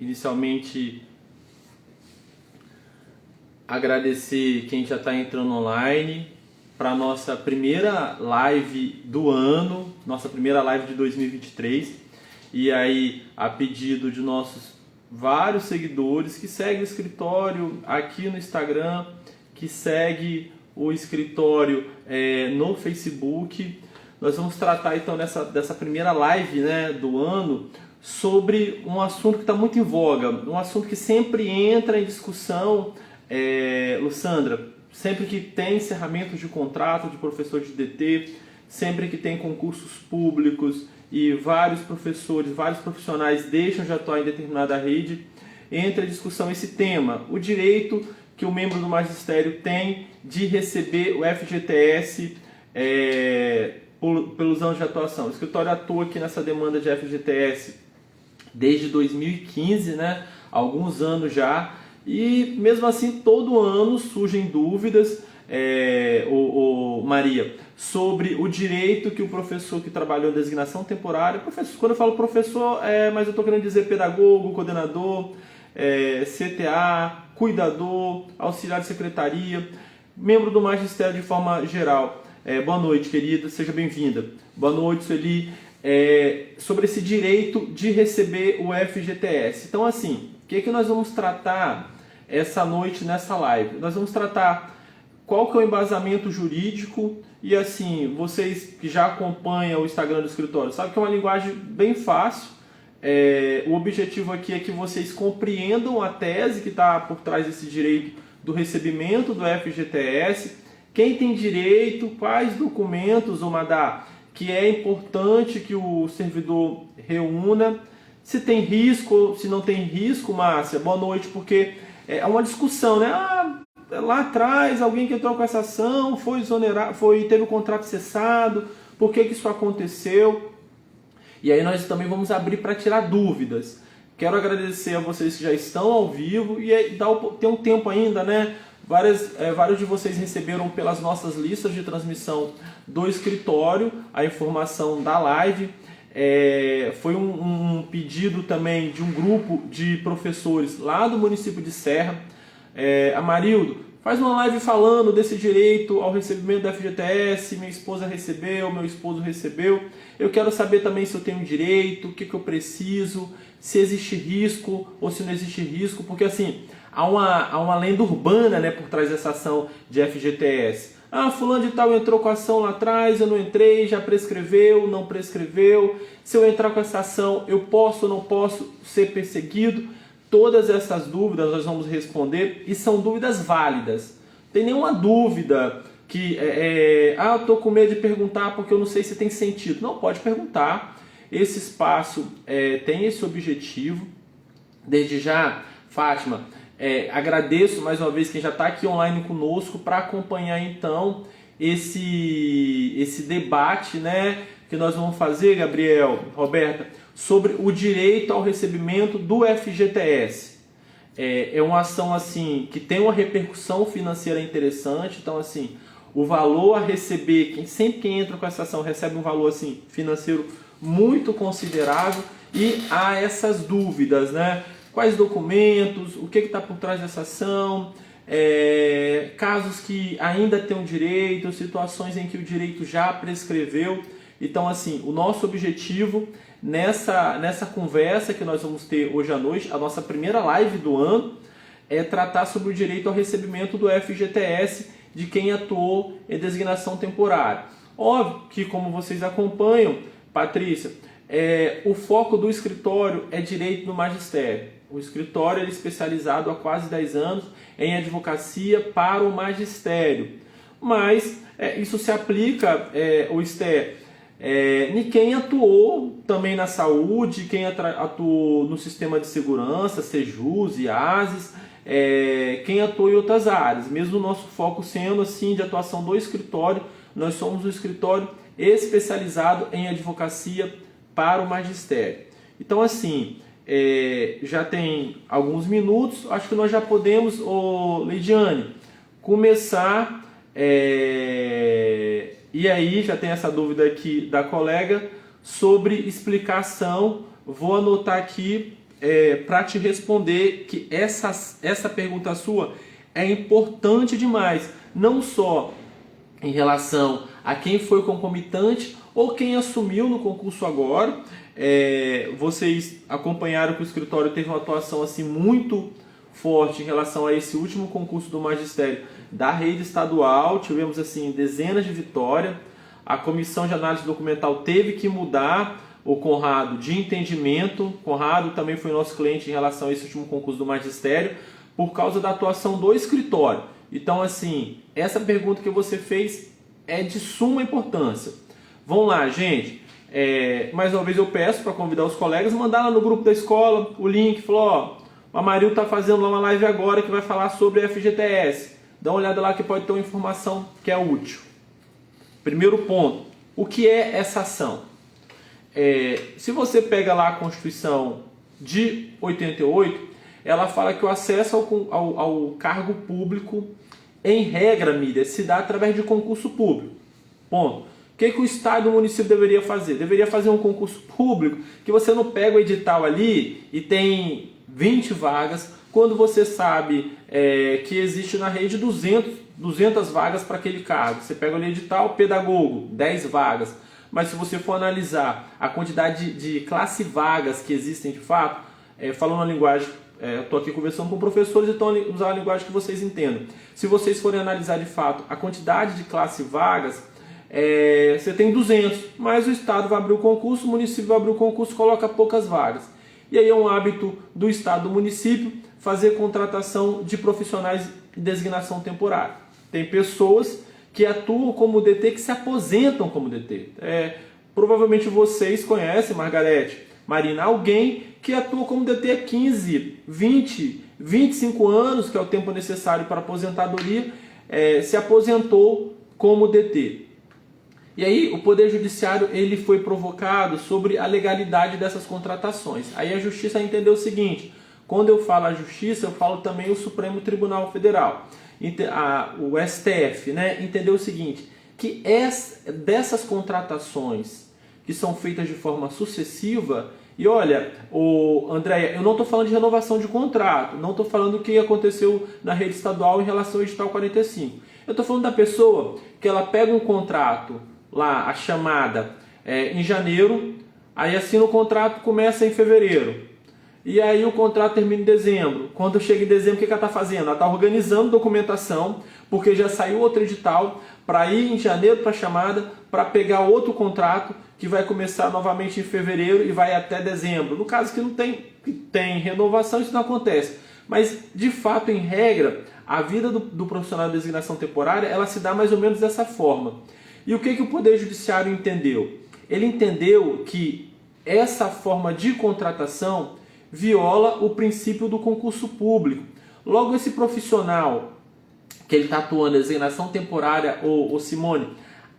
inicialmente agradecer quem já está entrando online para a nossa primeira live do ano, nossa primeira live de 2023. E aí, a pedido de nossos vários seguidores que seguem o escritório aqui no Instagram, que segue o escritório no Facebook, nós vamos tratar então dessa primeira live, né, do ano, sobre um assunto que está muito em voga, um assunto que sempre entra em discussão, Lussandra, sempre que tem encerramento de contrato de professor de DT, sempre que tem concursos públicos e vários professores, vários profissionais deixam de atuar em determinada rede, entra em discussão esse tema, o direito que o membro do magistério tem de receber o FGTS pelos anos de atuação. O escritório atua aqui nessa demanda de FGTS desde 2015, né? Alguns anos já, e mesmo assim todo ano surgem dúvidas, Maria, sobre o direito que o professor que trabalhou em designação temporária, professor, quando eu falo professor, mas eu estou querendo dizer pedagogo, coordenador, CTA, cuidador, auxiliar de secretaria, membro do magistério de forma geral. Boa noite, querida, seja bem-vinda. Boa noite, Sueli. Sobre esse direito de receber o FGTS. Então, assim, o que nós vamos tratar essa noite nessa live? Nós vamos tratar qual que é o embasamento jurídico e, assim, vocês que já acompanham o Instagram do escritório, sabem que é uma linguagem bem fácil. O objetivo aqui é que vocês compreendam a tese que está por trás desse direito do recebimento do FGTS, quem tem direito, quais documentos, Madá, que é importante que o servidor reúna, se tem risco, se não tem risco, Márcia, boa noite, porque é uma discussão, né? Lá atrás alguém que entrou com essa ação foi exonerado, teve o contrato cessado, por que isso aconteceu? E aí nós também vamos abrir para tirar dúvidas. Quero agradecer a vocês que já estão ao vivo e tem um tempo ainda, né? Vários de vocês receberam pelas nossas listas de transmissão do escritório a informação da live. Foi um pedido também de um grupo de professores lá do município de Serra. Amarildo, faz uma live falando desse direito ao recebimento da FGTS, minha esposa recebeu, meu esposo recebeu. Eu quero saber também se eu tenho direito, o que eu preciso, se existe risco ou se não existe risco, porque assim, há uma lenda urbana, né, por trás dessa ação de FGTS. Fulano de tal entrou com a ação lá atrás, eu não entrei, já prescreveu, não prescreveu. Se eu entrar com essa ação, eu posso ou não posso ser perseguido? Todas essas dúvidas nós vamos responder e são dúvidas válidas. Não tem nenhuma dúvida que eu estou com medo de perguntar porque eu não sei se tem sentido. Não, pode perguntar. Esse espaço tem esse objetivo. Desde já, Fátima, agradeço mais uma vez quem já está aqui online conosco para acompanhar então esse debate, né, que nós vamos fazer, Gabriel, Roberta, sobre o direito ao recebimento do FGTS. É uma ação assim que tem uma repercussão financeira interessante, então assim, o valor a receber, sempre quem entra com essa ação recebe um valor assim financeiro muito considerável e há essas dúvidas, né? Quais documentos, o que está por trás dessa ação, casos que ainda tem um direito, situações em que o direito já prescreveu. Então, assim, o nosso objetivo nessa conversa que nós vamos ter hoje à noite, a nossa primeira live do ano, é tratar sobre o direito ao recebimento do FGTS de quem atuou em designação temporária. Óbvio que, como vocês acompanham, Patrícia, o foco do escritório é direito do magistério. O escritório é especializado há quase 10 anos em advocacia para o magistério. Mas isso se aplica, Esther, em quem atuou também na saúde, quem atuou no sistema de segurança, Sejus e ASES, quem atuou em outras áreas. Mesmo o nosso foco sendo assim de atuação do escritório, nós somos um escritório especializado em advocacia para o magistério. Então, assim, já tem alguns minutos, acho que nós já podemos, Leidiane, começar. E aí, já tem essa dúvida aqui da colega sobre explicação. Vou anotar aqui para te responder que essa pergunta sua é importante demais, não só em relação a quem foi concomitante ou quem assumiu no concurso agora. Vocês acompanharam que o escritório teve uma atuação assim muito forte em relação a esse último concurso do magistério da rede estadual. Tivemos assim dezenas de vitórias. A comissão de análise documental teve que mudar o Conrado de entendimento. Conrado também foi nosso cliente em relação a esse último concurso do magistério por causa da atuação do escritório. Então assim, essa pergunta que você fez é de suma importância. Vamos lá, gente. Mais uma vez eu peço para convidar os colegas, mandar lá no grupo da escola o link, falou, ó, a Maril está fazendo lá uma live agora que vai falar sobre FGTS. Dá uma olhada lá que pode ter uma informação que é útil. Primeiro ponto, o que é essa ação? Se você pega lá a Constituição de 88, ela fala que o acesso ao cargo público, em regra, Miriam, se dá através de concurso público. Ponto. O que o Estado e o município deveria fazer? Deveria fazer um concurso público que você não pega o edital ali e tem 20 vagas, quando você sabe que existe na rede 200 vagas para aquele cargo. Você pega ali o edital, pedagogo, 10 vagas. Mas se você for analisar a quantidade de classe vagas que existem de fato, falando a linguagem, estou aqui conversando com professores, então usar a linguagem que vocês entendam. Se vocês forem analisar de fato a quantidade de classe vagas, você tem 200, mas o Estado vai abrir o concurso, o município vai abrir o concurso, coloca poucas vagas. E aí é um hábito do Estado, do município, fazer contratação de profissionais de designação temporária. Tem pessoas que atuam como DT, que se aposentam como DT. Provavelmente vocês conhecem, Margarete, Marina, alguém que atua como DT há 15, 20, 25 anos, que é o tempo necessário para aposentadoria, se aposentou como DT. E aí o Poder Judiciário ele foi provocado sobre a legalidade dessas contratações. Aí a Justiça entendeu o seguinte, quando eu falo a Justiça, eu falo também o Supremo Tribunal Federal, o STF, né? Entendeu o seguinte, que dessas contratações que são feitas de forma sucessiva, e olha, Andréia, eu não estou falando de renovação de contrato, não estou falando o que aconteceu na rede estadual em relação ao edital 45. Eu estou falando da pessoa que ela pega um contrato, lá a chamada em janeiro, aí assina o contrato, começa em fevereiro. E aí o contrato termina em dezembro. Quando chega em dezembro, o que ela está fazendo? Ela está organizando documentação, porque já saiu outro edital, para ir em janeiro para a chamada, para pegar outro contrato, que vai começar novamente em fevereiro e vai até dezembro. No caso que não tem renovação, isso não acontece. Mas, de fato, em regra, a vida do profissional de designação temporária, ela se dá mais ou menos dessa forma. E o que o Poder Judiciário entendeu? Ele entendeu que essa forma de contratação viola o princípio do concurso público. Logo, esse profissional que ele está atuando em designação temporária, ou Simone,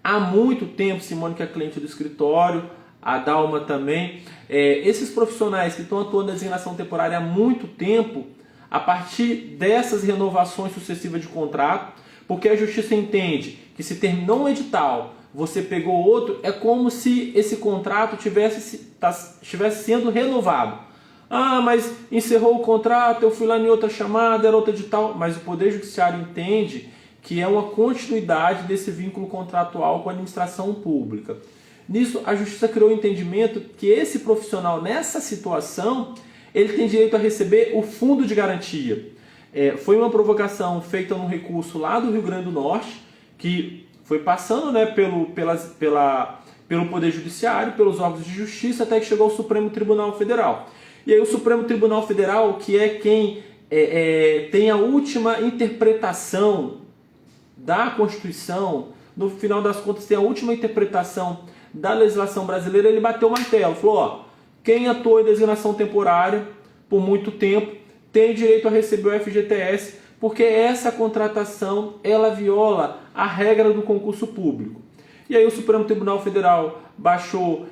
há muito tempo, Simone que é cliente do escritório, a Dalma também, esses profissionais que estão atuando em designação temporária há muito tempo, a partir dessas renovações sucessivas de contrato, porque a Justiça entende que se terminou um edital, você pegou outro, é como se esse contrato estivesse sendo renovado. Ah, mas encerrou o contrato, eu fui lá em outra chamada, era outro edital. Mas o Poder Judiciário entende que é uma continuidade desse vínculo contratual com a administração pública. Nisso, a Justiça criou o entendimento que esse profissional, nessa situação, ele tem direito a receber o fundo de garantia. Foi uma provocação feita num recurso lá do Rio Grande do Norte, que foi passando, né, pelo Poder Judiciário, pelos órgãos de justiça, até que chegou ao Supremo Tribunal Federal. E aí o Supremo Tribunal Federal, que é quem tem a última interpretação da Constituição, no final das contas tem a última interpretação da legislação brasileira, ele bateu o martelo, falou, ó, quem atuou em designação temporária por muito tempo tem direito a receber o FGTS, porque essa contratação, ela viola a regra do concurso público. E aí o Supremo Tribunal Federal baixou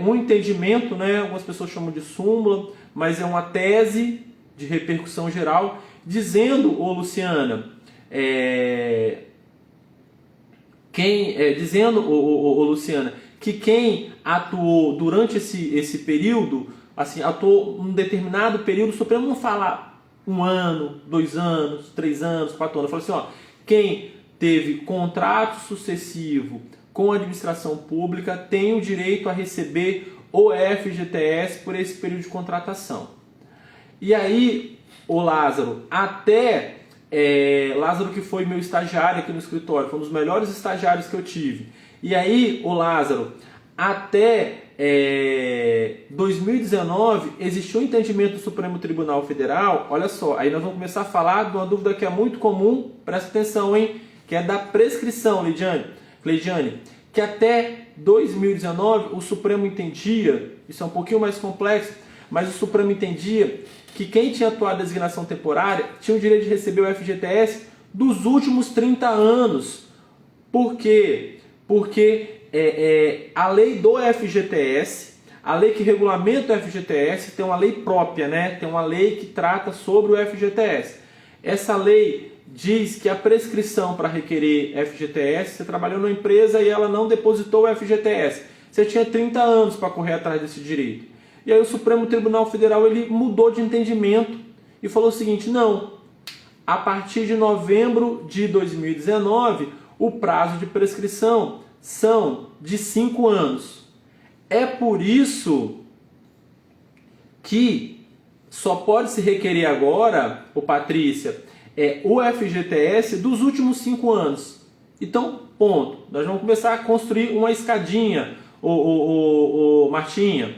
um entendimento, né? Algumas pessoas chamam de súmula, mas é uma tese de repercussão geral, dizendo, Luciana, Luciana, que quem atuou durante esse período assim, atuou um determinado período, o Supremo não fala 1 ano, 2 anos, 3 anos, 4 anos. Fala assim, ó, quem teve contrato sucessivo com a administração pública tem o direito a receber o FGTS por esse período de contratação. E aí, o Lázaro, até Lázaro, que foi meu estagiário aqui no escritório, foi um dos melhores estagiários que eu tive. E aí, o Lázaro, até 2019 existiu um entendimento do Supremo Tribunal Federal. Olha só, aí nós vamos começar a falar de uma dúvida que é muito comum, presta atenção, hein? Que é da prescrição, Cleidiane, que até 2019 o Supremo entendia, isso é um pouquinho mais complexo, mas o Supremo entendia que quem tinha atuado em designação temporária tinha o direito de receber o FGTS dos últimos 30 anos. Por quê? Porque a lei do FGTS, a lei que regulamenta o FGTS, tem uma lei própria, né? Tem uma lei que trata sobre o FGTS. Essa lei diz que a prescrição para requerer FGTS, você trabalhou numa empresa e ela não depositou o FGTS. Você tinha 30 anos para correr atrás desse direito. E aí o Supremo Tribunal Federal ele mudou de entendimento e falou o seguinte, não, a partir de novembro de 2019, o prazo de prescrição são de 5 anos. É por isso que só pode se requerer agora, Patrícia, o FGTS dos últimos 5 anos. Então, ponto. Nós vamos começar a construir uma escadinha, Martinha.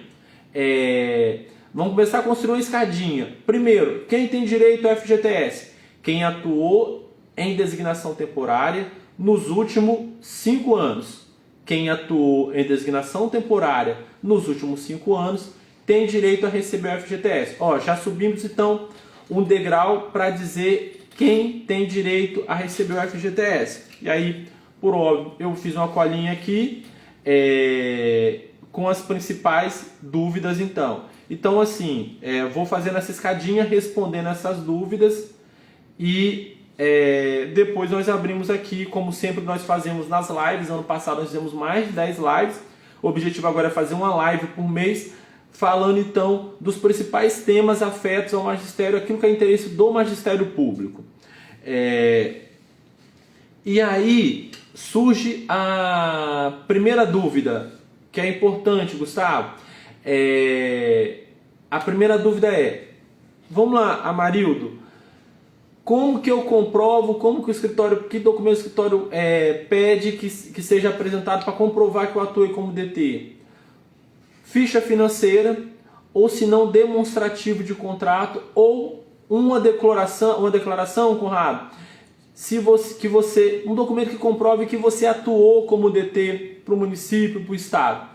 Vamos começar a construir uma escadinha. Primeiro, quem tem direito ao FGTS? Quem atuou em designação temporária nos últimos 5 anos. Quem atuou em designação temporária nos últimos 5 anos tem direito a receber o FGTS. Ó, já subimos então um degrau para dizer quem tem direito a receber o FGTS. E aí, por óbvio, eu fiz uma colinha aqui com as principais dúvidas então. Então assim, vou fazendo essa escadinha, respondendo essas dúvidas e depois nós abrimos aqui, como sempre nós fazemos nas lives. Ano passado nós fizemos mais de 10 lives. O objetivo agora é fazer uma live por mês, falando então dos principais temas afetos ao magistério, aquilo que é interesse do magistério público. E aí surge a primeira dúvida, que é importante, Gustavo. A primeira dúvida vamos lá, Amarildo, como que eu comprovo, como que o escritório, que documento o escritório pede que seja apresentado para comprovar que eu atuei como DT? Ficha financeira, ou se não demonstrativo de contrato, ou uma declaração, Conrado, um documento que comprove que você atuou como DT para o município, para o estado.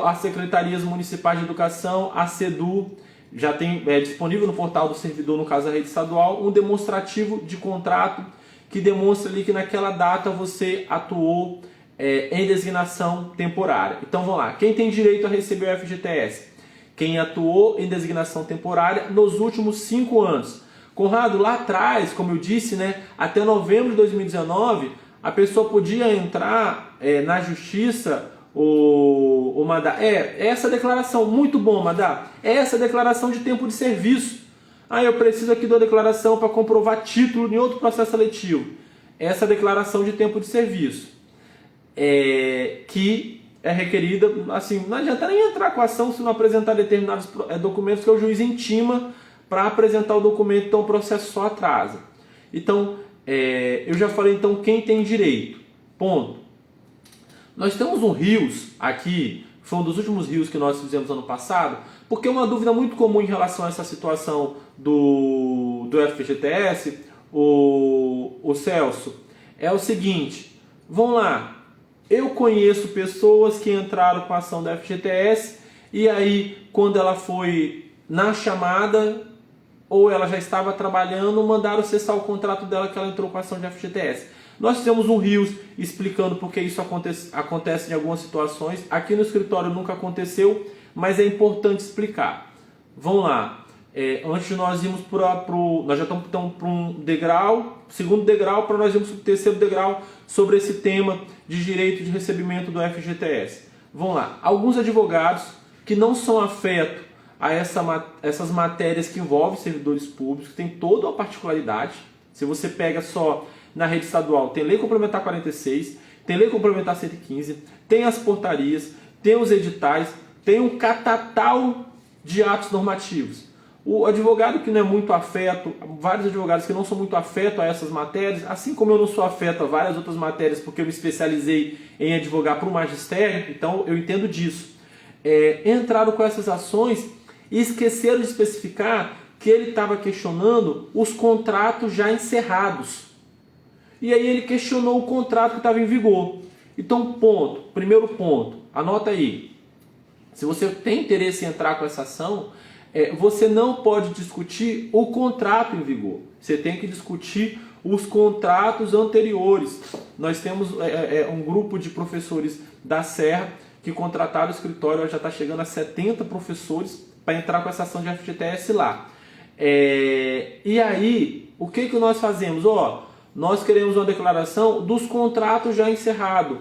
As secretarias municipais de educação, a SEDU, já tem disponível no portal do servidor, no caso da rede estadual, um demonstrativo de contrato que demonstra ali que naquela data você atuou em designação temporária. Então vamos lá, quem tem direito a receber o FGTS? Quem atuou em designação temporária nos últimos 5 anos. Conrado, lá atrás, como eu disse, né, até novembro de 2019, a pessoa podia entrar na justiça, o Madá. Essa declaração, muito bom, Madá. Essa declaração de tempo de serviço. Eu preciso aqui da declaração para comprovar título em outro processo seletivo. Essa declaração de tempo de serviço. Que é requerida, assim, não adianta nem entrar com a ação se não apresentar determinados documentos que o juiz intima para apresentar o documento, então o processo só atrasa. Então, eu já falei então quem tem direito. Ponto. Nós temos um RIOS aqui, foi um dos últimos RIOS que nós fizemos ano passado, porque é uma dúvida muito comum em relação a essa situação do FGTS, o Celso, é o seguinte, vamos lá, eu conheço pessoas que entraram com a ação da FGTS e aí quando ela foi na chamada ou ela já estava trabalhando, mandaram cessar o contrato dela que ela entrou com a ação de FGTS. Nós fizemos um RIOS explicando porque isso acontece em algumas situações. Aqui no escritório nunca aconteceu, mas é importante explicar. Vamos lá. Antes de nós irmos nós já estamos para um degrau, segundo degrau, para nós irmos para o terceiro degrau sobre esse tema de direito de recebimento do FGTS. Vamos lá. Alguns advogados que não são afetos a essas matérias que envolvem servidores públicos, que tem toda uma particularidade. Se você pega só na rede estadual, tem Lei Complementar 46, tem Lei Complementar 115, tem as portarias, tem os editais, tem um catatal de atos normativos. O advogado que não é muito afeto, vários advogados que não são muito afetos a essas matérias, assim como eu não sou afeto a várias outras matérias porque eu me especializei em advogar para o magistério, então eu entendo disso. Entraram com essas ações e esqueceram de especificar que ele estava questionando os contratos já encerrados. E aí ele questionou o contrato que estava em vigor. Então, primeiro ponto, anota aí. Se você tem interesse em entrar com essa ação, você não pode discutir o contrato em vigor. Você tem que discutir os contratos anteriores. Nós temos um grupo de professores da Serra que contrataram o escritório, já está chegando a 70 professores para entrar com essa ação de FGTS lá. E aí, o que nós fazemos? Nós queremos uma declaração dos contratos já encerrados.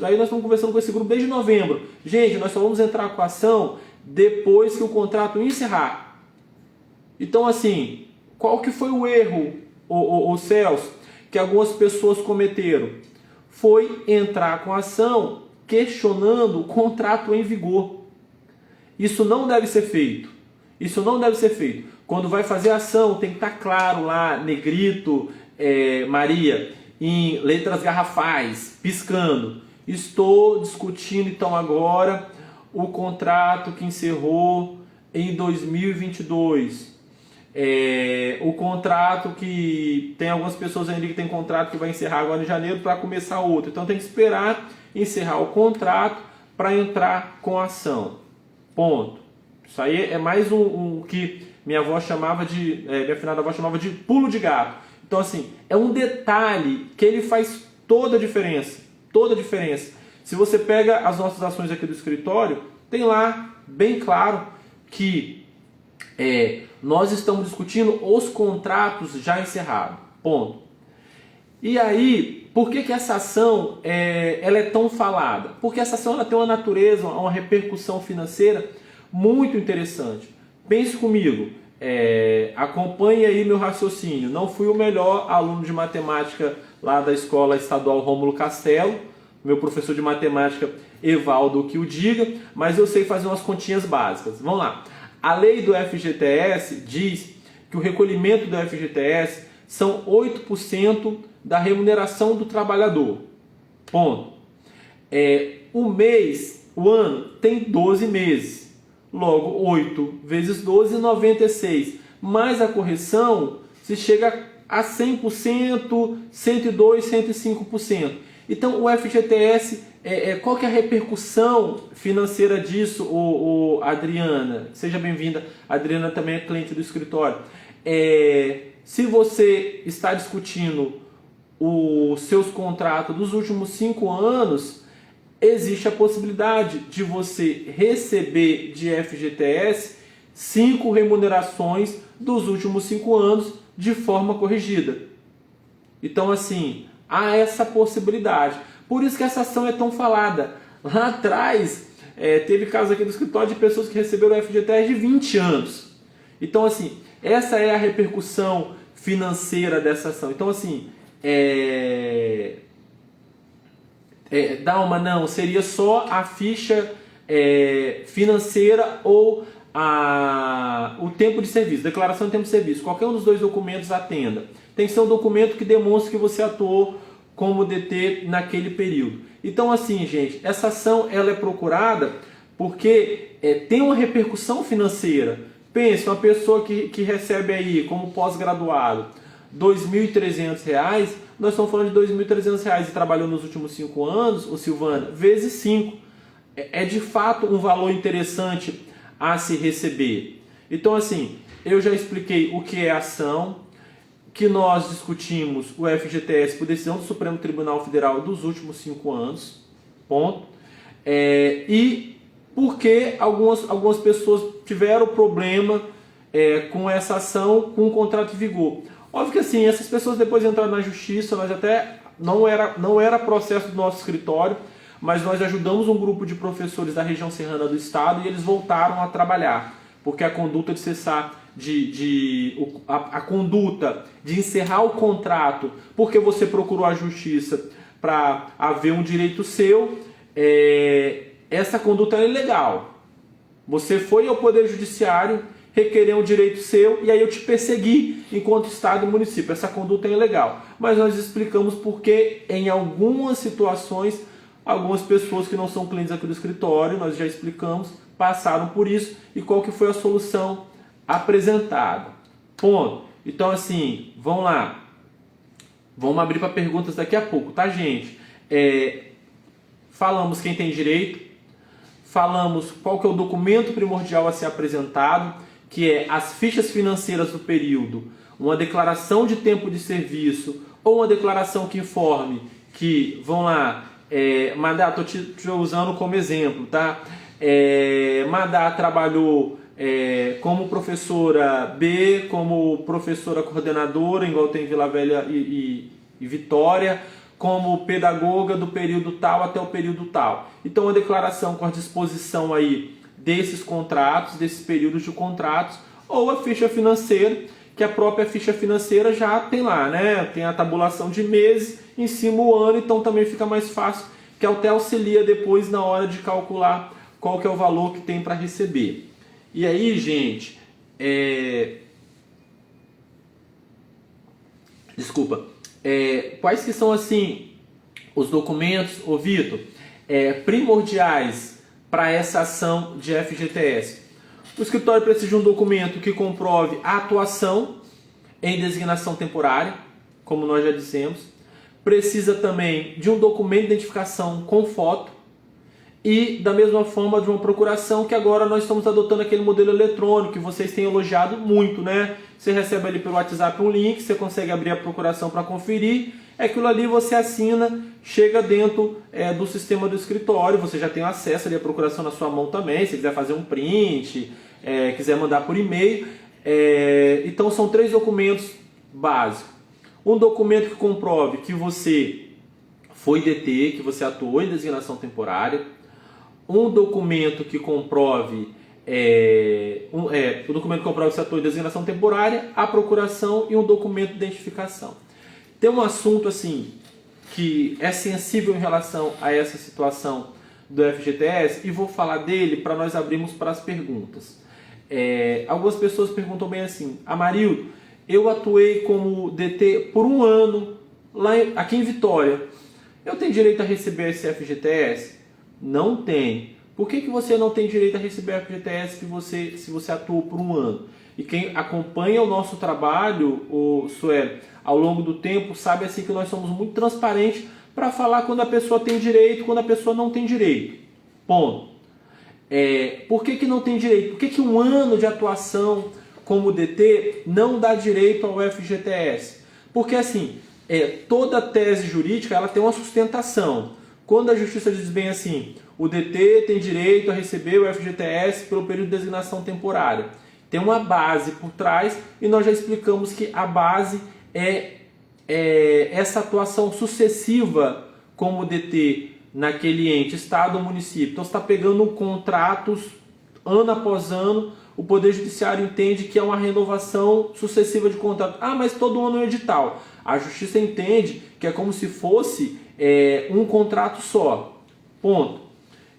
Aí nós estamos conversando com esse grupo desde novembro. Gente, nós só vamos entrar com a ação depois que o contrato encerrar. Então, assim, qual que foi o erro, o Celso, que algumas pessoas cometeram? Foi entrar com a ação questionando o contrato em vigor. Isso não deve ser feito. Isso não deve ser feito. Quando vai fazer a ação, tem que estar claro lá, negrito, Maria, em letras garrafais, piscando. Estou discutindo então agora o contrato que encerrou em 2022. O contrato que tem algumas pessoas ainda que tem contrato que vai encerrar agora em janeiro para começar outro. Então tem que esperar encerrar o contrato para entrar com a ação. Ponto. Isso aí é mais um que minha avó chamava de, minha afinada avó chamava de pulo de gato. Então assim, é um detalhe que ele faz toda a diferença. Toda a diferença. Se você pega as nossas ações aqui do escritório, tem lá bem claro que nós estamos discutindo os contratos já encerrados. Ponto. E aí, por que essa ação ela é tão falada? Porque essa ação ela tem uma natureza, uma repercussão financeira muito interessante. Pense comigo, acompanhe aí meu raciocínio. Não fui o melhor aluno de matemática lá da Escola Estadual Rômulo Castelo, meu professor de matemática Evaldo que o diga, mas eu sei fazer umas continhas básicas. Vamos lá. A lei do FGTS diz que o recolhimento do FGTS são 8% da remuneração do trabalhador. Ponto. O ano tem 12 meses. Logo, 8 vezes 12, 96. Mais a correção, se chega a 100%, 102%, 105%. Então, o FGTS, qual que é a repercussão financeira disso, Adriana? Seja bem-vinda. A Adriana também é cliente do escritório. Se você está discutindo os seus contratos dos últimos 5 anos, existe a possibilidade de você receber de FGTS 5 remunerações dos últimos 5 anos de forma corrigida. Então, assim, há essa possibilidade. Por isso que essa ação é tão falada. Lá atrás, teve casos aqui no escritório de pessoas que receberam FGTS de 20 anos. Então, assim, essa é a repercussão financeira dessa ação. Então, assim, Dalma, não, seria só a ficha financeira ou o tempo de serviço, declaração de tempo de serviço. Qualquer um dos dois documentos atenda. Tem que ser um documento que demonstre que você atuou como DT naquele período. Então, assim, gente, essa ação ela é procurada porque tem uma repercussão financeira. Pense, uma pessoa que recebe aí como pós-graduado R$ 2.300, nós estamos falando de R$ 2.300 e trabalhou nos últimos 5 anos, o Silvana, vezes 5. É de fato um valor interessante a se receber. Então, assim, eu já expliquei o que é ação, que nós discutimos o FGTS por decisão do Supremo Tribunal Federal dos últimos 5 anos, ponto. E porque algumas pessoas tiveram problema com essa ação, com o contrato em vigor. Óbvio que assim, essas pessoas depois entraram na justiça, nós até não era processo do nosso escritório, mas nós ajudamos um grupo de professores da região serrana do estado e eles voltaram a trabalhar. porque a conduta de cessar, a conduta de encerrar o contrato porque você procurou a justiça para haver um direito seu, essa conduta é ilegal. Você foi ao Poder Judiciário requerer um direito seu e aí eu te persegui enquanto Estado e município. Essa conduta é ilegal. Mas nós explicamos porque em algumas situações, algumas pessoas que não são clientes aqui do escritório, nós já explicamos, passaram por isso e qual que foi a solução apresentada. Ponto. Então assim, vamos lá. Vamos abrir para perguntas daqui a pouco, tá, gente? Falamos quem tem direito, falamos qual que é o documento primordial a ser apresentado, que é as fichas financeiras do período, uma declaração de tempo de serviço ou uma declaração que informe que, vão lá, Madá, estou te usando como exemplo, tá? Madá trabalhou como professora B, como professora coordenadora, igual tem em Vila Velha e Vitória, como pedagoga do período tal até o período tal. Então, a declaração com a disposição aí desses contratos, desses períodos de contratos, ou a ficha financeira, que a própria ficha financeira já tem lá, né? Tem a tabulação de meses, em cima o ano, então também fica mais fácil, que até auxilia depois na hora de calcular qual que é o valor que tem para receber. E aí, gente, quais que são, assim, os documentos, ô Vitor, primordiais para essa ação de FGTS? O escritório precisa de um documento que comprove a atuação em designação temporária, como nós já dissemos. Precisa também de um documento de identificação com foto e, da mesma forma, de uma procuração, que agora nós estamos adotando aquele modelo eletrônico que vocês têm elogiado muito, né? Você recebe ali pelo WhatsApp um link, você consegue abrir a procuração para conferir, aquilo ali você assina, chega dentro do sistema do escritório, você já tem acesso ali à procuração na sua mão também, se quiser fazer um print, quiser mandar por e-mail. Então são 3 documentos básicos. Um documento que comprove que você foi DT, que você atuou em designação temporária. Um documento que comprove o documento que comprova que você atuou em designação temporária, a procuração e um documento de identificação. Tem um assunto assim que é sensível em relação a essa situação do FGTS e vou falar dele para nós abrirmos para as perguntas. Algumas pessoas perguntam bem assim: Amarildo, eu atuei como DT por 1 ano aqui em Vitória, eu tenho direito a receber esse FGTS? Não tem. Por que você não tem direito a receber FGTS se você atuou por 1 ano? E quem acompanha o nosso trabalho, o Sueli, ao longo do tempo, sabe assim que nós somos muito transparentes para falar quando a pessoa tem direito e quando a pessoa não tem direito. Ponto. Por que não tem direito? Por que 1 ano de atuação como DT não dá direito ao FGTS? Porque assim, toda tese jurídica ela tem uma sustentação. Quando a justiça diz bem assim, o DT tem direito a receber o FGTS pelo período de designação temporária, tem uma base por trás e nós já explicamos que a base é essa atuação sucessiva como DT naquele ente, estado ou município. Então você está pegando contratos ano após ano, o Poder Judiciário entende que é uma renovação sucessiva de contrato. Ah, mas todo ano é um edital. A Justiça entende que é como se fosse um contrato só. Ponto.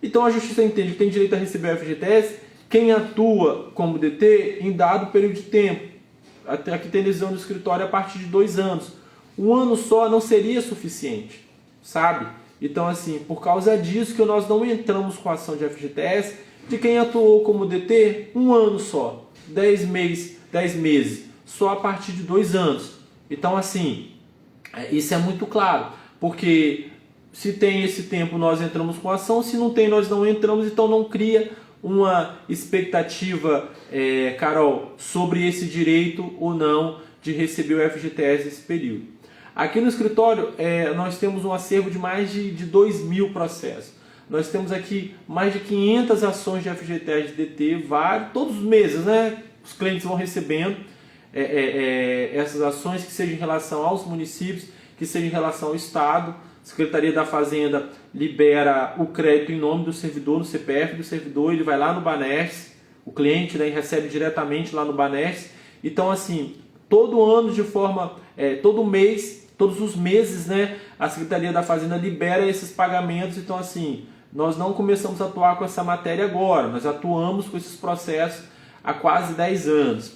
Então a Justiça entende que tem direito a receber o FGTS quem atua como DT em dado período de tempo. Até aqui tem decisão do escritório a partir de 2 anos. 1 ano só não seria suficiente, sabe? Então assim, por causa disso que nós não entramos com a ação de FGTS de quem atuou como DT 1 ano só, 10 meses, só a partir de 2 anos. Então assim, isso é muito claro, porque se tem esse tempo nós entramos com a ação, se não tem nós não entramos, então não cria uma expectativa, Carol, sobre esse direito ou não de receber o FGTS nesse período. Aqui no escritório nós temos um acervo de mais de 2.000 processos. Nós temos aqui mais de 500 ações de FGTS de DT, todos os meses, né? Os clientes vão recebendo essas ações, que sejam em relação aos municípios, que sejam em relação ao Estado. A Secretaria da Fazenda libera o crédito em nome do servidor, no CPF do servidor, ele vai lá no Banesp, o cliente, né, recebe diretamente lá no Banesp. Então, assim, todo ano de forma, todo mês, todos os meses, né, a Secretaria da Fazenda libera esses pagamentos. Então, assim, nós não começamos a atuar com essa matéria agora, nós atuamos com esses processos há quase 10 anos.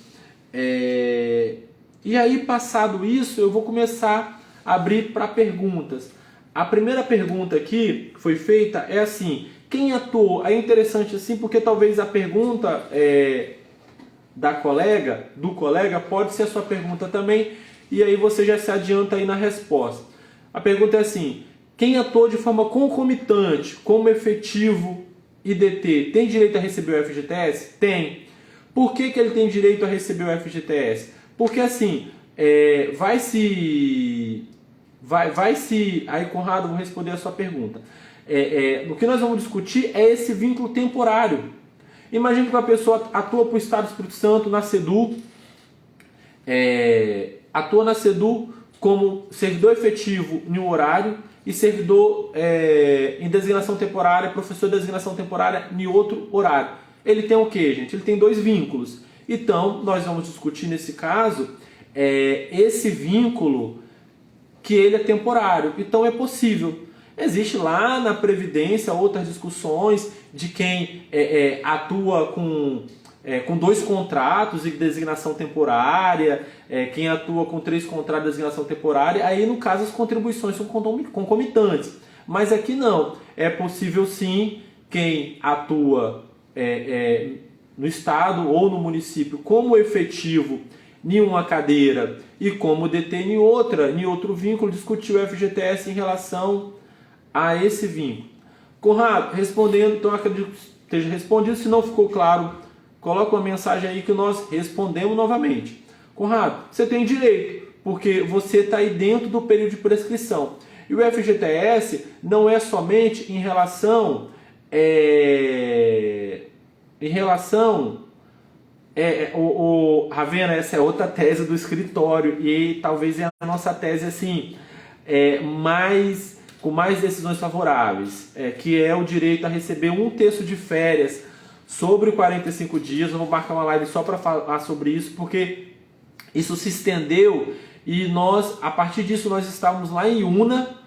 E aí, passado isso, eu vou começar a abrir para perguntas. A primeira pergunta aqui que foi feita é assim: quem atuou? É interessante assim, porque talvez a pergunta do colega pode ser a sua pergunta também, e aí você já se adianta aí na resposta. A pergunta é assim: quem atuou de forma concomitante como efetivo IDT tem direito a receber o FGTS? Tem. Por que ele tem direito a receber o FGTS? Porque assim, aí, Conrado, vou responder a sua pergunta. O que nós vamos discutir é esse vínculo temporário. Imagine que uma pessoa atua para o Estado do Espírito Santo na SEDU, atua na SEDU como servidor efetivo em um horário e servidor em designação temporária, professor de designação temporária em outro horário. Ele tem o quê, gente? Ele tem dois vínculos. Então, nós vamos discutir nesse caso esse vínculo que ele é temporário. Então, é possível. Existe lá na Previdência outras discussões de quem atua com 2 contratos de designação temporária, quem atua com 3 contratos de designação temporária. Aí, no caso, as contribuições são concomitantes. Mas aqui não. É possível, sim, quem atua no Estado ou no município como efetivo em uma cadeira e como DT em outro vínculo, discutir o FGTS em relação a esse vínculo. Conrado, respondendo, então acredito que esteja respondido. Se não ficou claro, coloca uma mensagem aí que nós respondemos novamente. Conrado, você tem direito, porque você está aí dentro do período de prescrição. E o FGTS não é somente em relação Ravena, essa é outra tese do escritório e talvez é a nossa tese assim, com mais decisões favoráveis, que é o direito a receber 1/3 de férias sobre 45 dias. Eu vou marcar uma live só para falar sobre isso, porque isso se estendeu e nós, a partir disso, nós estávamos lá em Una.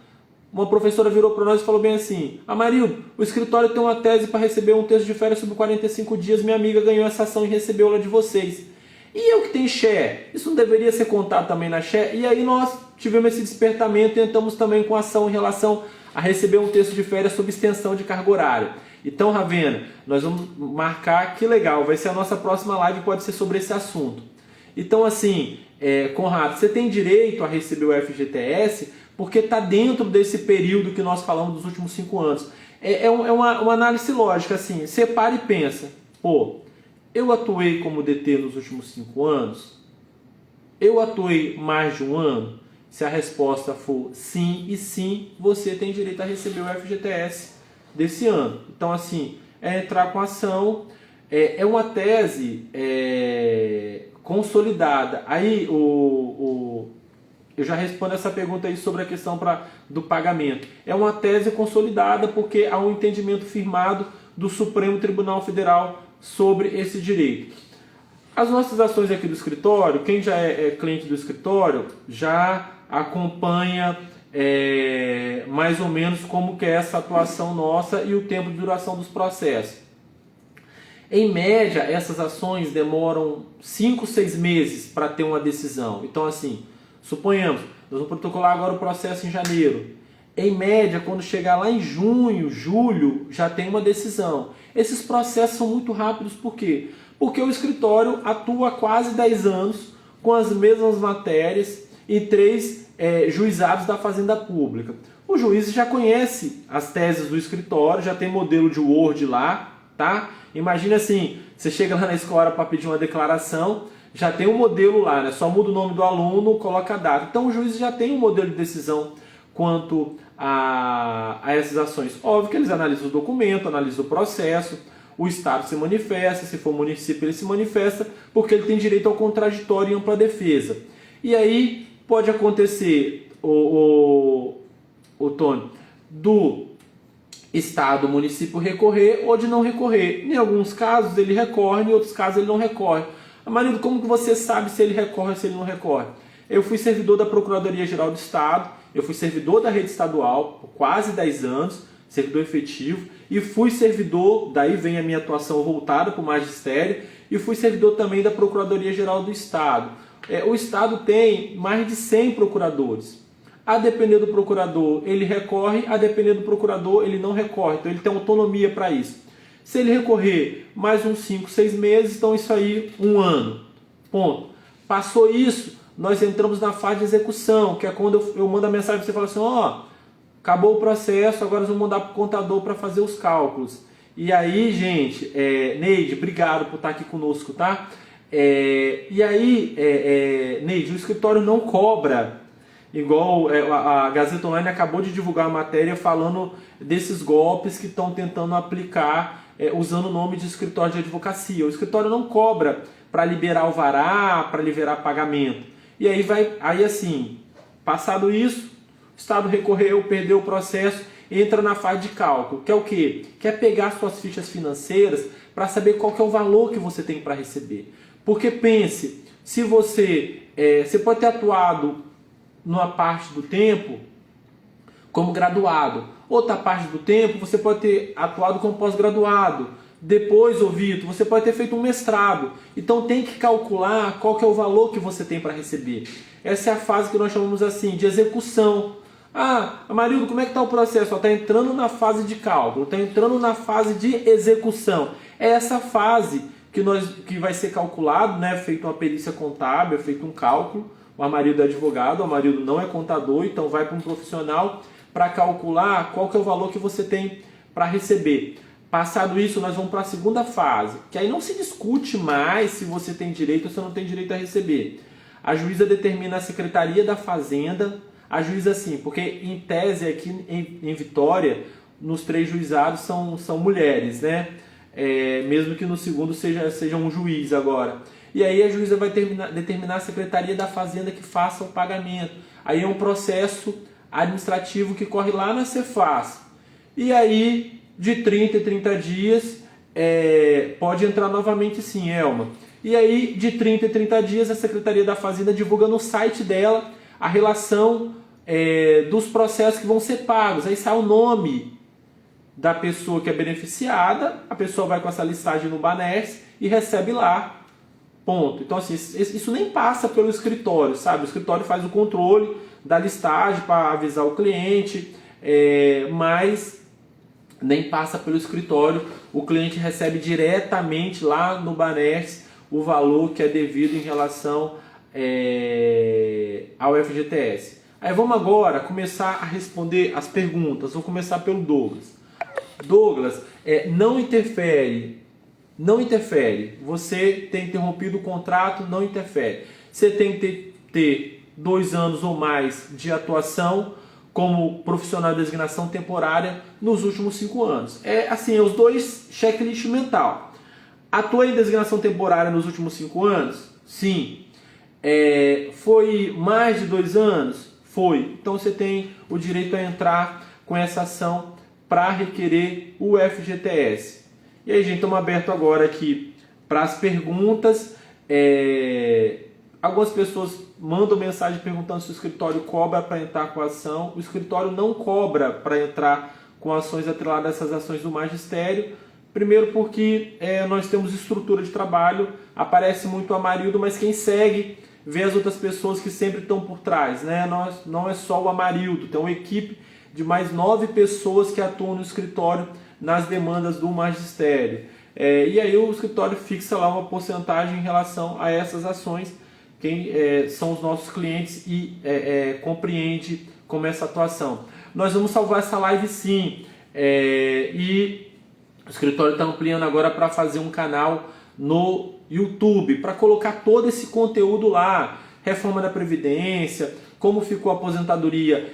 Uma professora virou para nós e falou bem assim: Amarildo, o escritório tem uma tese para receber 1/3 de férias sobre 45 dias, minha amiga ganhou essa ação e recebeu ela de vocês. E eu que tenho Xé, isso não deveria ser contado também na Xé? E aí nós tivemos esse despertamento e entramos também com ação em relação a receber 1/3 de férias sob extensão de carga horária. Então, Ravena, nós vamos marcar, que legal, vai ser a nossa próxima live, pode ser sobre esse assunto. Então, assim, Conrado, você tem direito a receber o FGTS porque está dentro desse período que nós falamos dos últimos 5 anos. Uma análise lógica, assim, separa e pensa: pô, eu atuei como DT nos últimos 5 anos? Eu atuei mais de um ano? Se a resposta for sim e sim, você tem direito a receber o FGTS desse ano. Então, assim, entrar com ação, é uma tese consolidada. Aí, eu já respondo essa pergunta aí sobre a questão do pagamento. É uma tese consolidada porque há um entendimento firmado do Supremo Tribunal Federal sobre esse direito. As nossas ações aqui do escritório, quem já é cliente do escritório, já acompanha mais ou menos como que é essa atuação nossa e o tempo de duração dos processos. Em média, essas ações demoram 5, 6 meses para ter uma decisão. Então, assim, suponhamos, nós vamos protocolar agora o processo em janeiro. Em média, quando chegar lá em junho, julho, já tem uma decisão. Esses processos são muito rápidos, por quê? Porque o escritório atua há quase 10 anos com as mesmas matérias em 3 juizados da Fazenda Pública. O juiz já conhece as teses do escritório, já tem modelo de Word lá, tá? Imagina assim, você chega lá na escola para pedir uma declaração, já tem um modelo lá, né? Só muda o nome do aluno, coloca a data. Então o juiz já tem um modelo de decisão quanto a essas ações. Óbvio que eles analisam o documento, analisam o processo, o Estado se manifesta, se for município ele se manifesta, porque ele tem direito ao contraditório e ampla defesa. E aí pode acontecer, Tony, Estado, município recorrer ou de não recorrer. Em alguns casos ele recorre, em outros casos ele não recorre. Marido, como que você sabe se ele recorre ou se ele não recorre? Eu fui servidor da Procuradoria-Geral do Estado, eu fui servidor da rede estadual por quase 10 anos, servidor efetivo, e fui servidor, daí vem a minha atuação voltada para o magistério, e fui servidor também da Procuradoria-Geral do Estado. O Estado tem mais de 100 procuradores. A depender do procurador, ele recorre, a depender do procurador, ele não recorre. Então ele tem autonomia para isso. Se ele recorrer mais uns 5, 6 meses, então isso aí, 1 ano. Ponto. Passou isso, nós entramos na fase de execução, que é quando eu mando a mensagem para você e falo assim, ó, acabou o processo, agora nós vamos mandar para o contador para fazer os cálculos. E aí, gente, Neide, obrigado por estar aqui conosco, tá? E aí, Neide, o escritório não cobra, igual a Gazeta Online acabou de divulgar a matéria falando desses golpes que estão tentando aplicar usando o nome de escritório de advocacia. O escritório não cobra para liberar alvará, para liberar pagamento. E aí assim, passado isso, o Estado recorreu, perdeu o processo, entra na fase de cálculo, que é o quê? Que é pegar suas fichas financeiras para saber qual que é o valor que você tem para receber. Porque pense, se você pode ter atuado numa parte do tempo como graduado, outra parte do tempo você pode ter atuado como pós-graduado. Depois, Vitor, você pode ter feito um mestrado. Então tem que calcular qual que é o valor que você tem para receber. Essa é a fase que nós chamamos assim de execução. Ah, Amarildo, como é que está o processo? Está entrando na fase de cálculo, está entrando na fase de execução. É essa fase que vai ser calculado, né? Feito uma perícia contábil, feito um cálculo. O Amarildo é advogado, o Amarildo não é contador, então vai para um profissional para calcular qual que é o valor que você tem para receber. Passado isso, nós vamos para a segunda fase, que aí não se discute mais se você tem direito ou se não tem direito a receber. A juíza determina a Secretaria da Fazenda, a juíza sim, porque em tese aqui em Vitória, nos 3 juizados são mulheres, né? Mesmo que no segundo seja um juiz agora. E aí a juíza vai determinar a Secretaria da Fazenda que faça o pagamento. Aí é um processo administrativo que corre lá na Cefaz. E aí, de 30 em 30 dias, pode entrar novamente sim, Elma. E aí, de 30 em 30 dias, a Secretaria da Fazenda divulga no site dela a relação dos processos que vão ser pagos. Aí sai o nome da pessoa que é beneficiada, a pessoa vai com essa listagem no Banes e recebe lá. Ponto. Então, assim, isso nem passa pelo escritório, sabe? O escritório faz o controle da listagem para avisar o cliente, mas nem passa pelo escritório. O cliente recebe diretamente lá no Banes o valor que é devido em relação ao FGTS. Aí vamos agora começar a responder as perguntas. Vou começar pelo Douglas. Douglas, não interfere. Não interfere. Você tem interrompido o contrato, não interfere. Você tem que ter 2 anos ou mais de atuação como profissional de designação temporária nos últimos 5 anos. Assim, os 2 checklist mental. Atuei em designação temporária nos últimos 5 anos? Sim. Foi mais de 2 anos? Foi. Então você tem o direito a entrar com essa ação para requerer o FGTS. E aí, gente, estamos abertos agora aqui para as perguntas. Algumas pessoas mandam mensagem perguntando se o escritório cobra para entrar com a ação. O escritório não cobra para entrar com ações atreladas a essas ações do magistério. Primeiro porque nós temos estrutura de trabalho, aparece muito o Amarildo, mas quem segue vê as outras pessoas que sempre estão por trás, né? Não é só o Amarildo, tem uma equipe de mais 9 pessoas que atuam no escritório nas demandas do magistério. E aí o escritório fixa lá uma porcentagem em relação a essas ações, quem são os nossos clientes e compreende como essa atuação. Nós vamos salvar essa live sim, e o escritório está ampliando agora para fazer um canal no YouTube, para colocar todo esse conteúdo lá, reforma da Previdência, como ficou a aposentadoria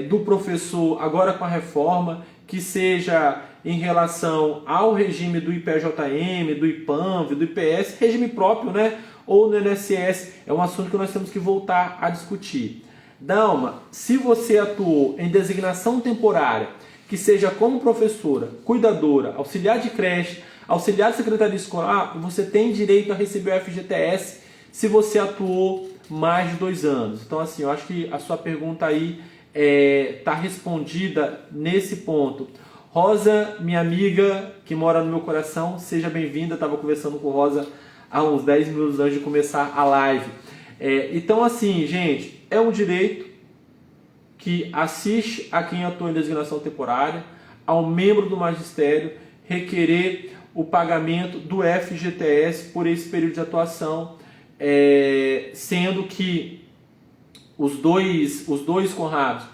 do professor agora com a reforma, que seja em relação ao regime do IPJM, do IPANV, do IPS, regime próprio, né? Ou no INSS, é um assunto que nós temos que voltar a discutir. Dalma, se você atuou em designação temporária, que que seja como professora, cuidadora, auxiliar de creche, auxiliar de secretaria escolar, você tem direito a receber o FGTS se você atuou mais de 2 anos. Então, assim, eu acho que a sua pergunta aí está respondida nesse ponto. Rosa, minha amiga que mora no meu coração, seja bem-vinda. Estava conversando com Rosa há uns 10 minutos antes de começar a live. Então, assim, gente, é um direito que assiste a quem atua em designação temporária, ao membro do magistério, requerer o pagamento do FGTS por esse período de atuação, sendo que os dois Conrados,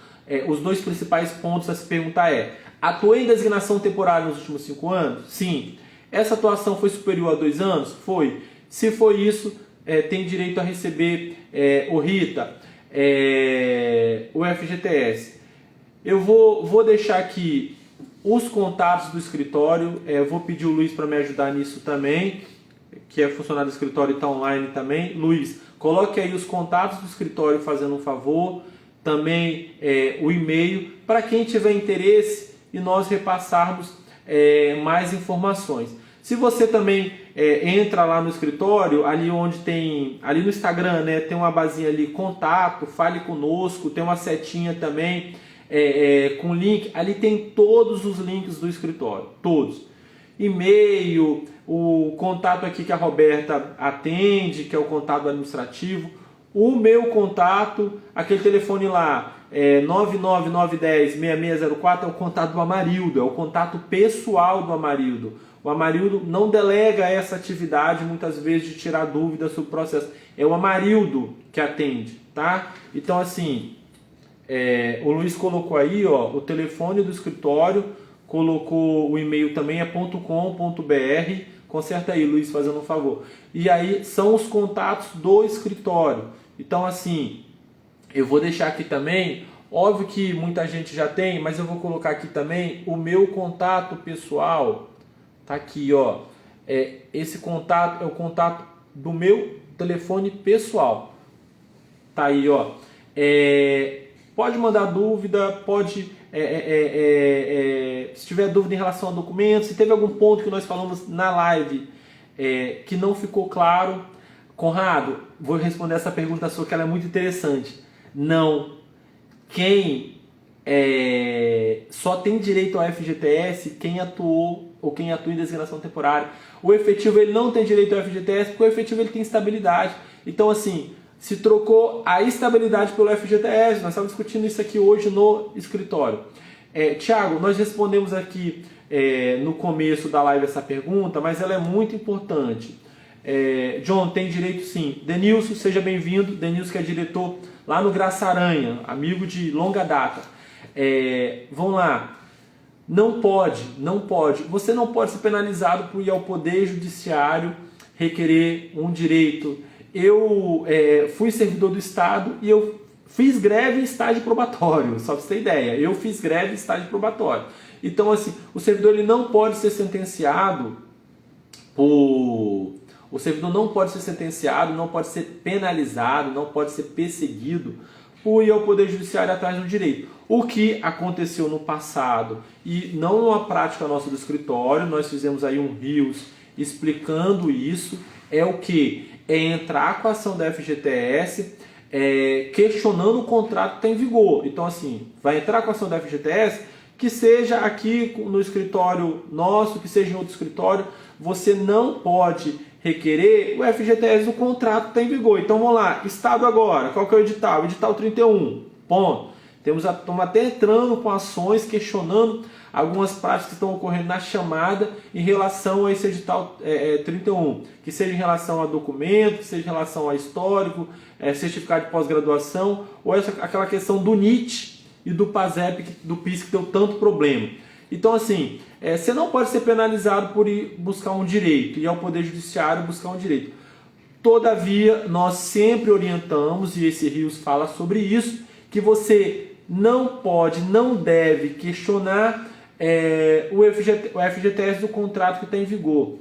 os dois principais pontos a se perguntar atuei em designação temporária nos últimos 5 anos? Sim. Essa atuação foi superior a 2 anos? Foi. Se foi isso, tem direito a receber, Rita, o FGTS. Eu vou deixar aqui os contatos do escritório, eu vou pedir o Luiz para me ajudar nisso também, que é funcionário do escritório e está online também. Luiz, coloque aí os contatos do escritório fazendo um favor, também o e-mail, para quem tiver interesse e nós repassarmos mais informações. Se você também entra lá no escritório, ali onde tem, ali no Instagram, né, tem uma barrinha ali, contato, fale conosco, tem uma setinha também com link, ali tem todos os links do escritório, todos. E-mail, o contato aqui que a Roberta atende, que é o contato administrativo, o meu contato, aquele telefone lá, 99910-6604, é o contato do Amarildo, é o contato pessoal do Amarildo. O Amarildo não delega essa atividade, muitas vezes, de tirar dúvidas sobre o processo. É o Amarildo que atende, tá? Então, assim, o Luiz colocou aí, ó, o telefone do escritório, colocou o e-mail também, .com.br. Conserta aí, Luiz, fazendo um favor. E aí são os contatos do escritório. Então, assim, eu vou deixar aqui também, óbvio que muita gente já tem, mas eu vou colocar aqui também o meu contato pessoal. Tá aqui, ó. Esse contato é o contato do meu telefone pessoal. Tá aí, ó. Pode mandar dúvida, pode... se tiver dúvida em relação a documentos, se teve algum ponto que nós falamos na live que não ficou claro. Conrado, vou responder essa pergunta sua, que ela é muito interessante. Não. Quem só tem direito ao FGTS quem atuou ou quem atua em designação temporária. O efetivo ele não tem direito ao FGTS porque o efetivo ele tem estabilidade. Então, assim, se trocou a estabilidade pelo FGTS. Nós estamos discutindo isso aqui hoje no escritório. Tiago, nós respondemos aqui no começo da live essa pergunta, mas ela é muito importante. John, tem direito sim. Denilson, seja bem-vindo. Denilson que é diretor lá no Graça Aranha, amigo de longa data. Vamos lá. Não pode. Você não pode ser penalizado por ir ao Poder Judiciário requerer um direito. Eu fui servidor do Estado e eu fiz greve em estágio probatório, só para você ter ideia. Eu fiz greve em estágio probatório. Então, assim, o servidor ele não pode ser sentenciado por... O servidor não pode ser sentenciado, não pode ser penalizado, não pode ser perseguido por ir ao Poder Judiciário atrás do direito. O que aconteceu no passado, e não uma prática nossa do escritório, nós fizemos aí um Rios explicando isso, é o que? É entrar com a ação da FGTS, questionando o contrato que está em vigor. Então, assim, vai entrar com a ação da FGTS, que seja aqui no escritório nosso, que seja em outro escritório, você não pode requerer o FGTS do contrato que está em vigor. Então vamos lá, Estado agora, qual que é o edital? Edital 31, ponto. Estamos até entrando com ações, questionando algumas práticas que estão ocorrendo na chamada em relação a esse edital 31, que seja em relação a documento, que seja em relação a histórico, certificado de pós-graduação, ou aquela questão do NIT e do PASEP, do PIS, que deu tanto problema. Então, assim, você não pode ser penalizado por ir buscar um direito, ir ao Poder Judiciário buscar um direito. Todavia, nós sempre orientamos, e esse Rios fala sobre isso, que você não pode, não deve questionar o FGTS do contrato que está em vigor.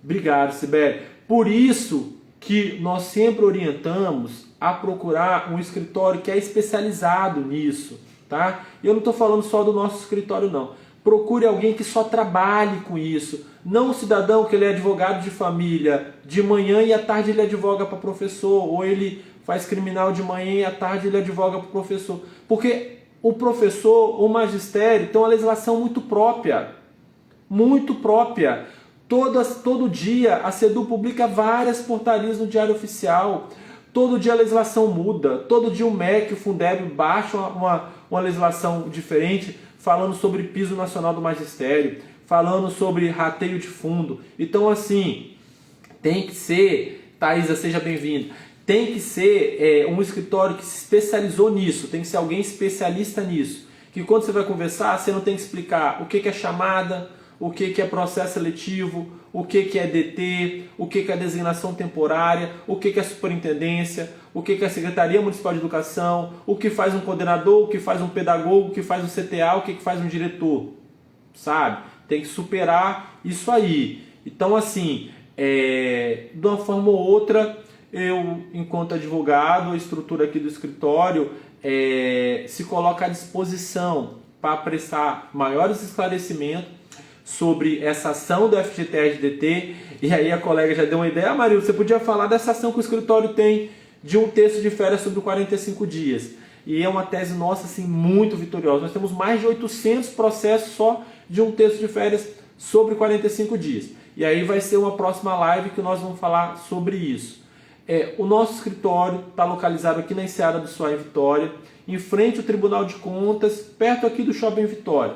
Obrigado, Sibeli. Por isso que nós sempre orientamos a procurar um escritório que é especializado nisso. Tá? E eu não estou falando só do nosso escritório, não. procure alguém que só trabalhe com isso. Não um cidadão que ele é advogado de família, de manhã e à tarde ele advoga para professor, ou ele faz criminal de manhã e à tarde ele advoga para professor. Porque o professor, o magistério, tem uma legislação muito própria. Muito própria. Todo dia a CEDU publica várias portarias no Diário Oficial. Todo dia a legislação muda. Todo dia o MEC, o Fundeb baixa uma legislação diferente, falando sobre piso nacional do magistério, falando sobre rateio de fundo. Então, assim, tem que ser, Thaisa, seja bem-vinda, tem que ser um escritório que se especializou nisso, tem que ser alguém especialista nisso. Que quando você vai conversar, você não tem que explicar o que é chamada, o que é processo seletivo, o que é DT, o que é designação temporária, o que é superintendência, o que é Secretaria Municipal de Educação, o que faz um coordenador, o que faz um pedagogo, o que faz um CTA, o que faz um diretor, sabe? Tem que superar isso aí. Então, assim, de uma forma ou outra, eu, enquanto advogado, a estrutura aqui do escritório se coloca à disposição para prestar maiores esclarecimentos sobre essa ação do FGTS-DT. E aí a colega já deu uma ideia. Marília, você podia falar dessa ação que o escritório tem de um terço de férias sobre 45 dias. E é uma tese nossa assim, muito vitoriosa. Nós temos mais de 800 processos só de um terço de férias sobre 45 dias. E aí vai ser uma próxima live que nós vamos falar sobre isso. O nosso escritório está localizado aqui na Enseada do Suá, em Vitória, em frente ao Tribunal de Contas, perto aqui do Shopping Vitória.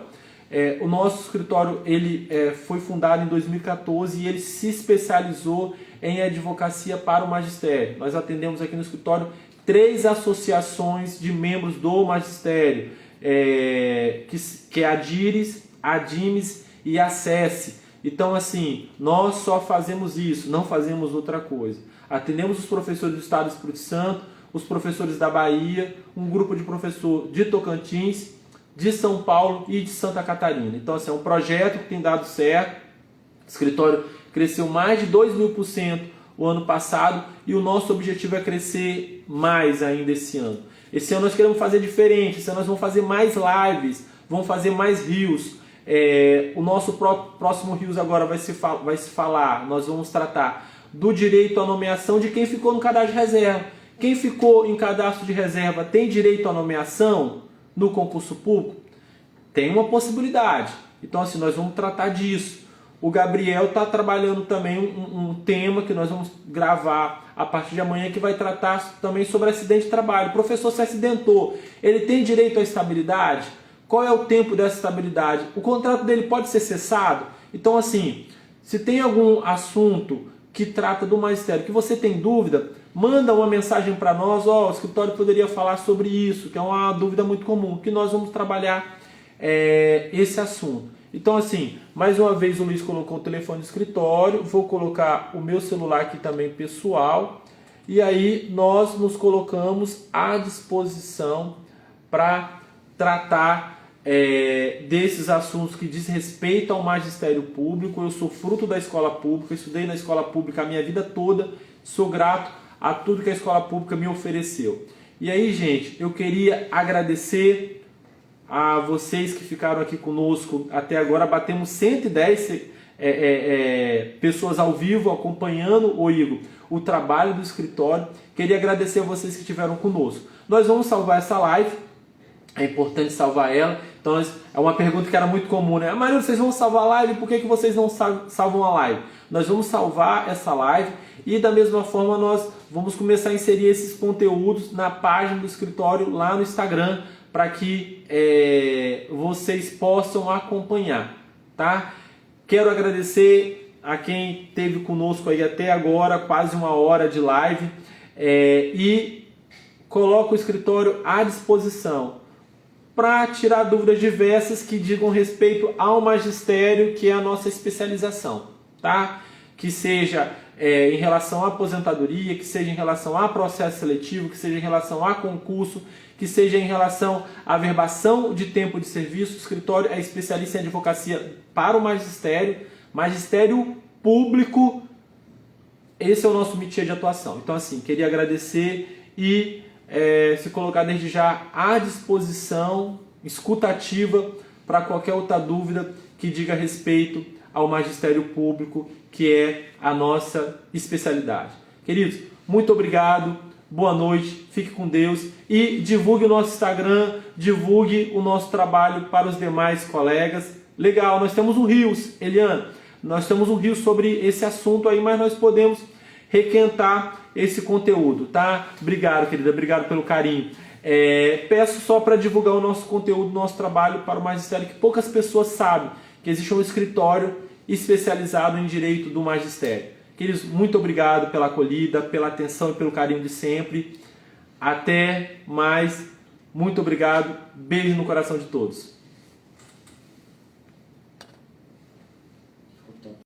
O nosso escritório ele foi fundado em 2014 e ele se especializou em advocacia para o magistério. Nós atendemos aqui no escritório 3 associações de membros do magistério, que é a DIRES, a DIMES e a SESI. Então, assim, nós só fazemos isso, não fazemos outra coisa. Atendemos os professores do Estado do Espírito Santo, os professores da Bahia, um grupo de professor de Tocantins, de São Paulo e de Santa Catarina. Então, assim, é um projeto que tem dado certo. O escritório cresceu mais de 2.000% o ano passado e o nosso objetivo é crescer mais ainda esse ano. Esse ano nós queremos fazer diferente, esse ano nós vamos fazer mais lives, vamos fazer mais rios. O nosso próximo rios agora vai se falar, nós vamos tratar do direito à nomeação de quem ficou no cadastro de reserva. Quem ficou em cadastro de reserva tem direito à nomeação no concurso público? Tem uma possibilidade. Então, assim, nós vamos tratar disso. O Gabriel está trabalhando também um tema que nós vamos gravar a partir de amanhã, que vai tratar também sobre acidente de trabalho. O professor se acidentou, ele tem direito à estabilidade? Qual é o tempo dessa estabilidade? O contrato dele pode ser cessado? Então, assim, se tem algum assunto que trata do magistério que você tem dúvida, manda uma mensagem para nós. O escritório poderia falar sobre isso, que é uma dúvida muito comum, que nós vamos trabalhar esse assunto. Então, assim, mais uma vez o Luiz colocou o telefone do escritório, vou colocar o meu celular aqui também pessoal, e aí nós nos colocamos à disposição para tratar desses assuntos que diz respeito ao magistério público. Eu sou fruto da escola pública, estudei na escola pública a minha vida toda, sou grato a tudo que a escola pública me ofereceu. E aí, gente, eu queria agradecer a vocês que ficaram aqui conosco até agora. Batemos 110 pessoas ao vivo acompanhando, Igor, o trabalho do escritório. Queria agradecer a vocês que estiveram conosco. Nós vamos salvar essa live, é importante salvar ela. Então, é uma pergunta que era muito comum, né? Marília, vocês vão salvar a live, por que vocês não salvam a live? Nós vamos salvar essa live e da mesma forma nós vamos começar a inserir esses conteúdos na página do escritório lá no Instagram, para que vocês possam acompanhar, tá? Quero agradecer a quem esteve conosco aí até agora, quase 1 hora de live, e coloco o escritório à disposição para tirar dúvidas diversas que digam respeito ao magistério, que é a nossa especialização, tá? Que seja em relação à aposentadoria, que seja em relação a processo seletivo, que seja em relação a concurso, que seja em relação à verbação de tempo de serviço. O escritório é especialista em advocacia para o magistério público. Esse é o nosso métier de atuação. Então, assim, queria agradecer e se colocar desde já à disposição, escutativa, para qualquer outra dúvida que diga respeito ao magistério público, que é a nossa especialidade. Queridos, muito obrigado, boa noite, fique com Deus e divulgue o nosso Instagram, divulgue o nosso trabalho para os demais colegas. Legal, nós temos um Rios, Eliana, nós temos um Rios sobre esse assunto aí, mas nós podemos requentar esse conteúdo, tá? Obrigado, querida, obrigado pelo carinho. Peço só para divulgar o nosso conteúdo, o nosso trabalho para o magistério, que poucas pessoas sabem que existe um escritório especializado em direito do magistério. Queridos, muito obrigado pela acolhida, pela atenção e pelo carinho de sempre. Até mais. Muito obrigado. Beijo no coração de todos.